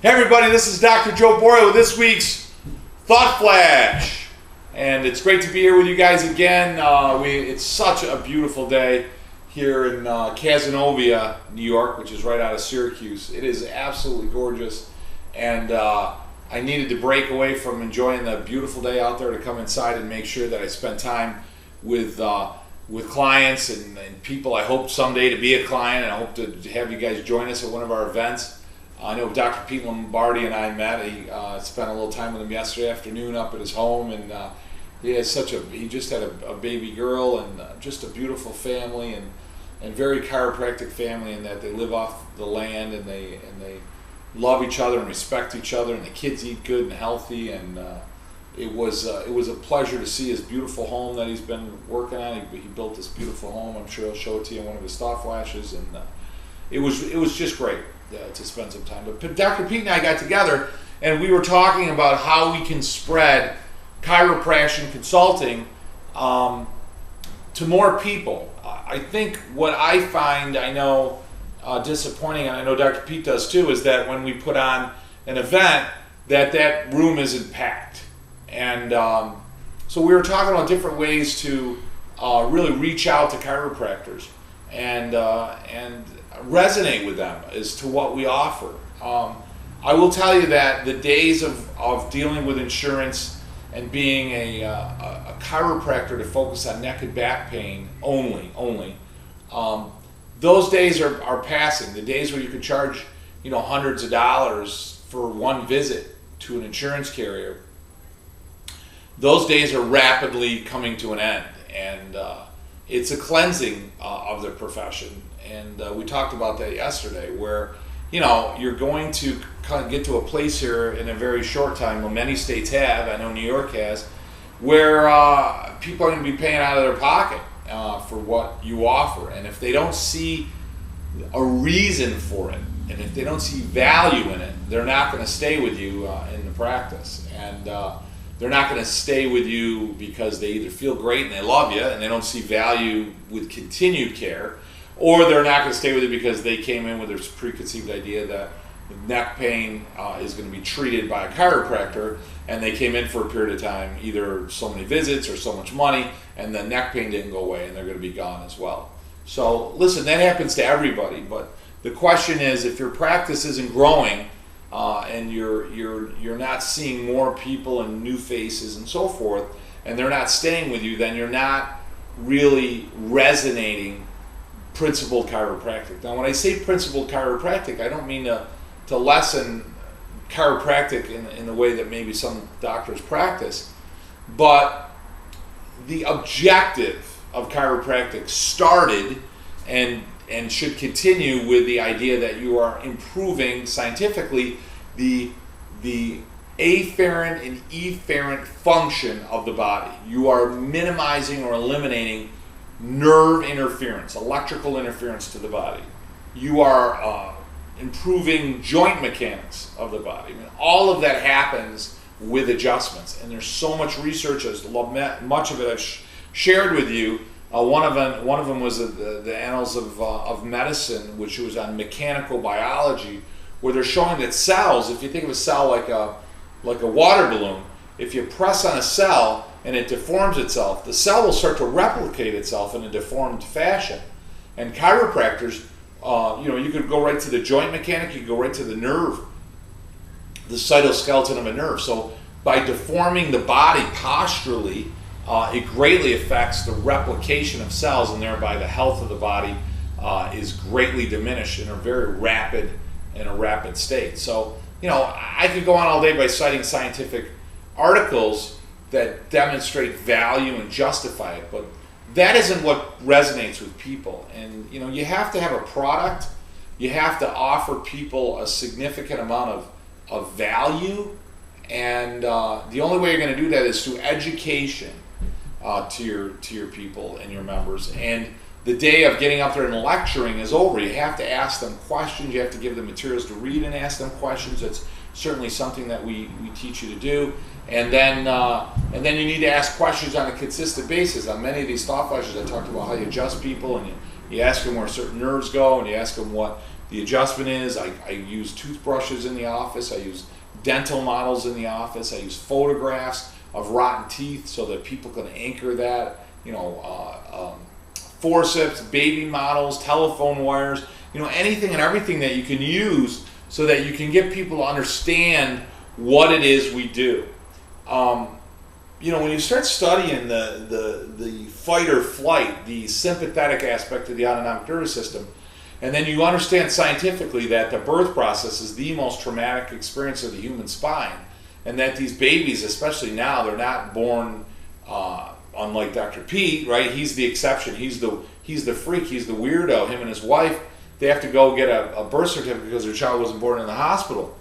Hey everybody, this is Dr. Joe Borio with this week's Thought Flash. And it's great to be here with you guys again. It's such a beautiful day here in Cazenovia, New York, which is right out of Syracuse. It is absolutely gorgeous. And I needed to break away from enjoying the beautiful day out there to come inside and make sure that I spent time with clients and people I hope someday to be a client, and I hope to have you guys join us at one of our events. I know Dr. Pete Lombardi and I met. He spent a little time with him yesterday afternoon up at his home, and he just had a baby girl and just a beautiful family and very chiropractic family, in that they live off the land and they love each other and respect each other, and the kids eat good and healthy, and it was a pleasure to see his beautiful home that he's been working on. He built this beautiful home. I'm sure he'll show it to you in one of his thought flashes, and it was just great to spend some time. But Dr. Pete and I got together and we were talking about how we can spread Chiropassion Consulting to more people. I think what I find, disappointing, and I know Dr. Pete does too, is that when we put on an event, that room isn't packed. And so we were talking about different ways to really reach out to chiropractors and resonate with them as to what we offer. I will tell you that the days of dealing with insurance and being a chiropractor to focus on neck and back pain only, those days are passing. The days where you could charge hundreds of dollars for one visit to an insurance carrier, those days are rapidly coming to an end, and it's a cleansing of the profession. And we talked about that yesterday, where you're going to kind of get to a place here in a very short time. Well, many states have, I know New York has, where people are going to be paying out of their pocket for what you offer. And if they don't see a reason for it, and if they don't see value in it, they're not going to stay with you in the practice. And they're not going to stay with you because they either feel great and they love you and they don't see value with continued care, or they're not going to stay with you because they came in with this preconceived idea that neck pain is going to be treated by a chiropractor, and they came in for a period of time, either so many visits or so much money, and the neck pain didn't go away, and they're going to be gone as well. So listen, that happens to everybody, but the question is, if your practice isn't growing and you're not seeing more people and new faces and so forth, and they're not staying with you, then you're not really resonating principled chiropractic. Now, when I say principled chiropractic, I don't mean to lessen chiropractic in the way that maybe some doctors practice, but the objective of chiropractic started and should continue with the idea that you are improving scientifically the afferent and efferent function of the body. You are minimizing or eliminating nerve interference, electrical interference to the body. You are improving joint mechanics of the body. I mean, all of that happens with adjustments, and there's so much research. Much of it I've shared with you. One of them was the Annals of Medicine, which was on mechanical biology, where they're showing that cells, if you think of a cell like a water balloon, if you press on a cell and it deforms itself, the cell will start to replicate itself in a deformed fashion. And chiropractors, you could go right to the joint mechanic, you could go right to the nerve, the cytoskeleton of a nerve. So by deforming the body posturally, it greatly affects the replication of cells, and thereby the health of the body is greatly diminished in a very rapid state. So, I could go on all day by citing scientific articles that demonstrate value and justify it, but that isn't what resonates with people. And you have to have a product, you have to offer people a significant amount of value, and the only way you're going to do that is through education to your people and your members. And the day of getting up there and lecturing is over. You have to ask them questions, you have to give them materials to read and ask them questions. That's certainly something that we teach you to do. And then you need to ask questions on a consistent basis. On many of these thought flashes, I talked about how you adjust people, and you ask them where certain nerves go, and you ask them what the adjustment is I use toothbrushes in the office, I use dental models in the office, I use photographs of rotten teeth so that people can anchor that, forceps, baby models, telephone wires, anything and everything that you can use so that you can get people to understand what it is we do. When you start studying the fight or flight, the sympathetic aspect of the autonomic nervous system, and then you understand scientifically that the birth process is the most traumatic experience of the human spine, and that these babies, especially now, they're not born unlike Dr. Pete, right? He's the exception. He's the freak. He's the weirdo. Him and his wife, they have to go get a birth certificate because their child wasn't born in the hospital.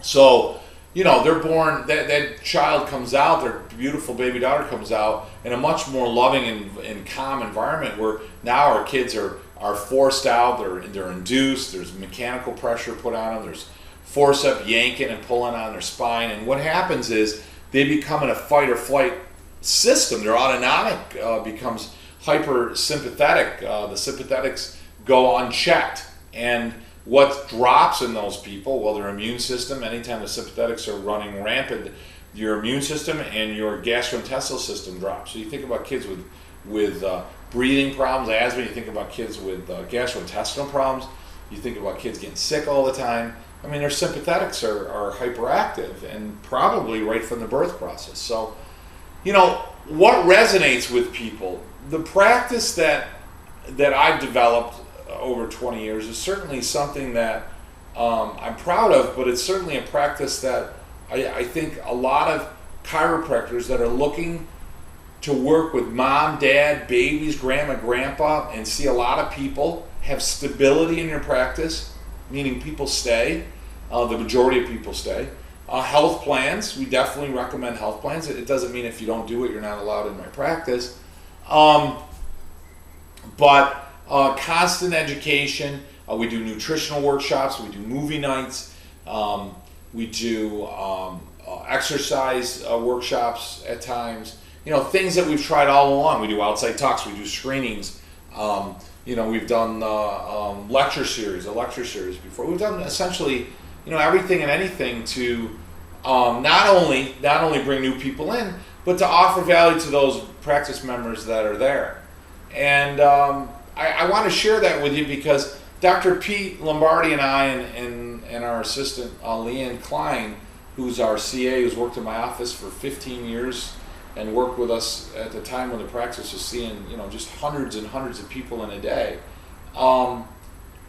So, they're born, that child comes out, their beautiful baby daughter comes out in a much more loving and calm environment where now our kids are forced out, they're induced, there's mechanical pressure put on them, there's forceps yanking and pulling on their spine, and what happens is they become in a fight or flight system. Their autonomic becomes hyper-sympathetic. The sympathetics go unchecked, and what drops in those people? Well, their immune system. Anytime the sympathetics are running rampant, your immune system and your gastrointestinal system drops. So you think about kids with breathing problems, asthma. You think about kids with gastrointestinal problems. You think about kids getting sick all the time. I mean, their sympathetics are hyperactive, and probably right from the birth process. So, what resonates with people? The practice that I've developed over 20 years is certainly something that I'm proud of, but it's certainly a practice that I think a lot of chiropractors that are looking to work with mom, dad, babies, grandma, grandpa, and see a lot of people have stability in your practice, meaning people stay, the majority of people stay. Health plans, we definitely recommend health plans. It doesn't mean if you don't do it, you're not allowed in my practice. But constant education. We do nutritional workshops. We do movie nights. We do exercise workshops at times. Things that we've tried all along. We do outside talks. We do screenings. We've done a lecture series before. We've done essentially, everything and anything to not only bring new people in, but to offer value to those practice members that are there. And I want to share that with you because Dr. Pete Lombardi and I and our assistant Leanne Klein, who's our CA, who's worked in my office for 15 years and worked with us at the time when the practice was seeing just hundreds and hundreds of people in a day.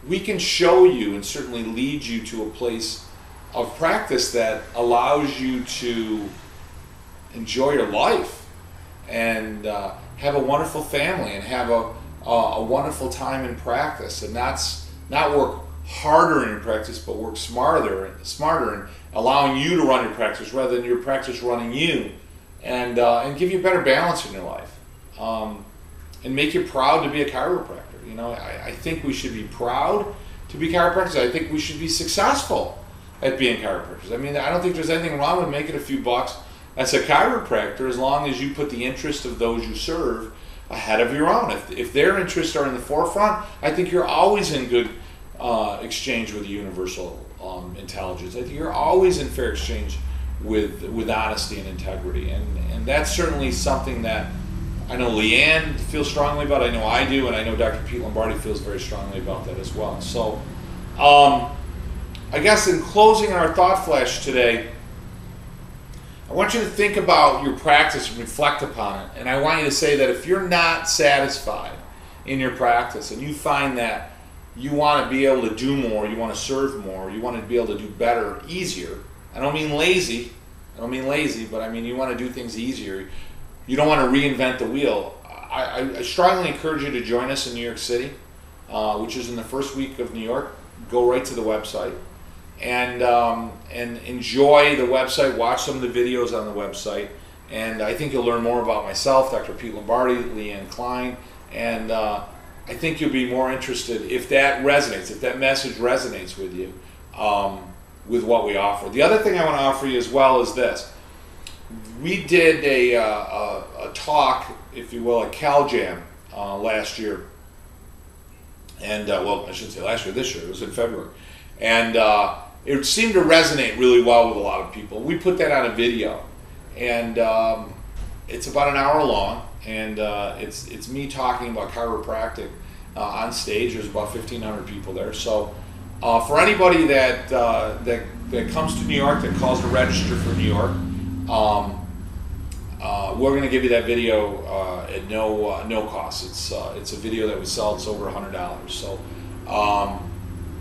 We can show you and certainly lead you to a place of practice that allows you to enjoy your life and have a wonderful family and have a wonderful time in practice, and not work harder in your practice, but work smarter and allowing you to run your practice rather than your practice running you, and give you a better balance in your life, and make you proud to be a chiropractor. I think we should be proud to be chiropractors. I think we should be successful at being chiropractors. I mean, I don't think there's anything wrong with making a few bucks as a chiropractor as long as you put the interest of those you serve ahead of your own. If their interests are in the forefront, I think you're always in good exchange with the universal intelligence. I think you're always in fair exchange with honesty and integrity, and that's certainly something that I know Leanne feels strongly about. I know I do, and I know Dr. Pete Lombardi feels very strongly about that as well. So, I guess in closing our thought flash today, I want you to think about your practice and reflect upon it. And I want you to say that if you're not satisfied in your practice and you find that you want to be able to do more, you want to serve more, you want to be able to do better, easier. I don't mean lazy, but I mean you want to do things easier. You don't want to reinvent the wheel. I strongly encourage you to join us in New York City, which is in the first week of New York. Go right to the website and enjoy the website. Watch some of the videos on the website, and I think you'll learn more about myself, Dr. Pete Lombardi, Leanne Klein, and I think you'll be more interested if that resonates, if that message resonates with you, with what we offer. The other thing I want to offer you as well is this. We did a talk, if you will, at CalJam last year. And well, I shouldn't say last year, this year, it was in February. And it seemed to resonate really well with a lot of people. We put that on a video, and it's about an hour long, and it's me talking about chiropractic on stage. There's about 1,500 people there. So for anybody that comes to New York, that calls to register for New York, we're going to give you that video at no cost. It's a video that we sell. It's over $100.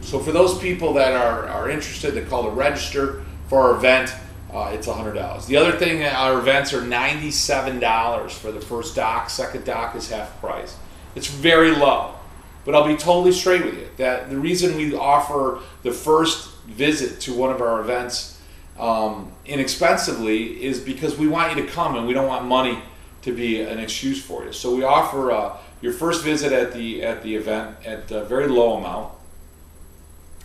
So for those people that are interested, that call to register for our event, it's $100. The other thing, our events are $97 for the first doc. Second doc is half price. It's very low, but I'll be totally straight with you. That the reason we offer the first visit to one of our events inexpensively is because we want you to come, and we don't want money to be an excuse for you. So we offer your first visit at the event at a very low amount,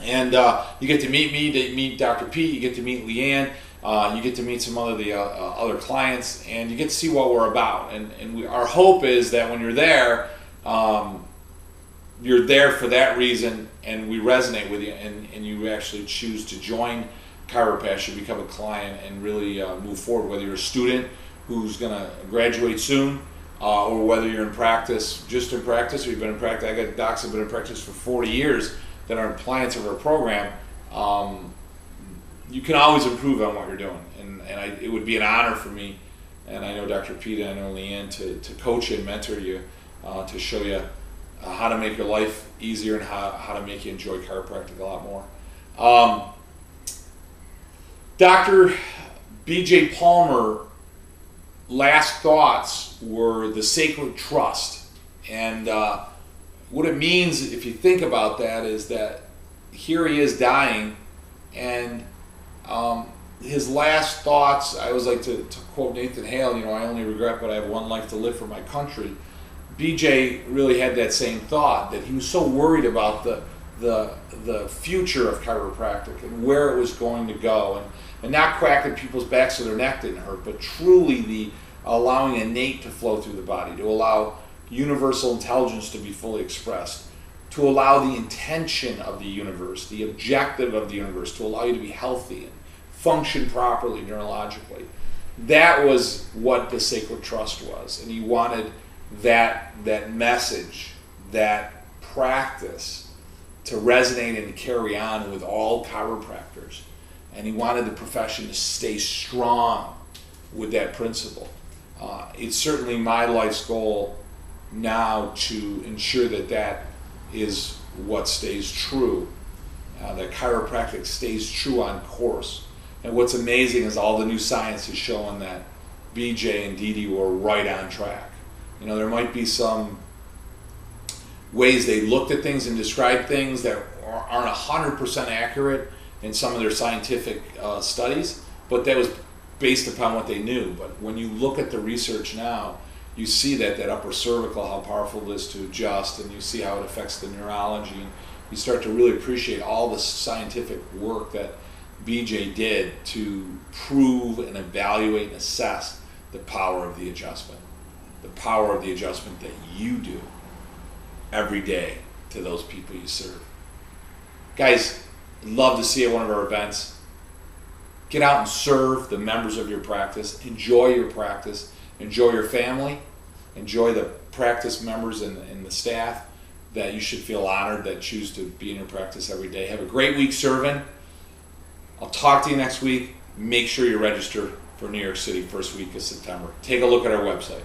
and you get to meet me, to meet Dr. Pete, you get to meet Leanne, you get to meet some of the other clients, and you get to see what we're about. And our hope is that when you're there for that reason, and we resonate with you, and you actually choose to join Chiropassion, become a client, and really move forward, whether you're a student who's going to graduate soon, or whether you're in practice, just in practice, or you've been in practice. I got docs that have been in practice for 40 years that are clients of our program. You can always improve on what you're doing, and it would be an honor for me, and I know Dr. Pete and I know Leanne, to coach you and mentor you, to show you how to make your life easier and how to make you enjoy chiropractic a lot more. Dr. B.J. Palmer, last thoughts were the sacred trust. And what it means, if you think about that, is that here he is dying, and his last thoughts, I always like to quote Nathan Hale, I only regret, but I have one life to live for my country. BJ really had that same thought, that he was so worried about the future of chiropractic and where it was going to go, and not cracking people's backs so their neck didn't hurt, but truly the allowing innate to flow through the body, to allow universal intelligence to be fully expressed, to allow the intention of the universe, the objective of the universe, to allow you to be healthy and function properly neurologically. That was what the sacred trust was, and he wanted that message, that practice, to resonate and to carry on with all chiropractors. And he wanted the profession to stay strong with that principle. It's certainly my life's goal now to ensure that is what stays true, that chiropractic stays true on course. And what's amazing is all the new science is showing that BJ and Didi were right on track. There might be some ways they looked at things and described things that aren't 100% accurate in some of their scientific studies, but that was based upon what they knew. But when you look at the research now, you see that upper cervical, how powerful it is to adjust, and you see how it affects the neurology, and you start to really appreciate all the scientific work that BJ did to prove and evaluate and assess the power of the adjustment that you do every day to those people you serve. Guys, I'd love to see you at one of our events. Get out and serve the members of your practice. Enjoy your practice. Enjoy your family. Enjoy the practice members and the staff that you should feel honored that choose to be in your practice every day. Have a great week serving. I'll talk to you next week. Make sure you register for New York City first week of September. Take a look at our website.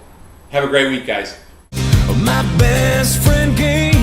Have a great week, guys. My best friend gave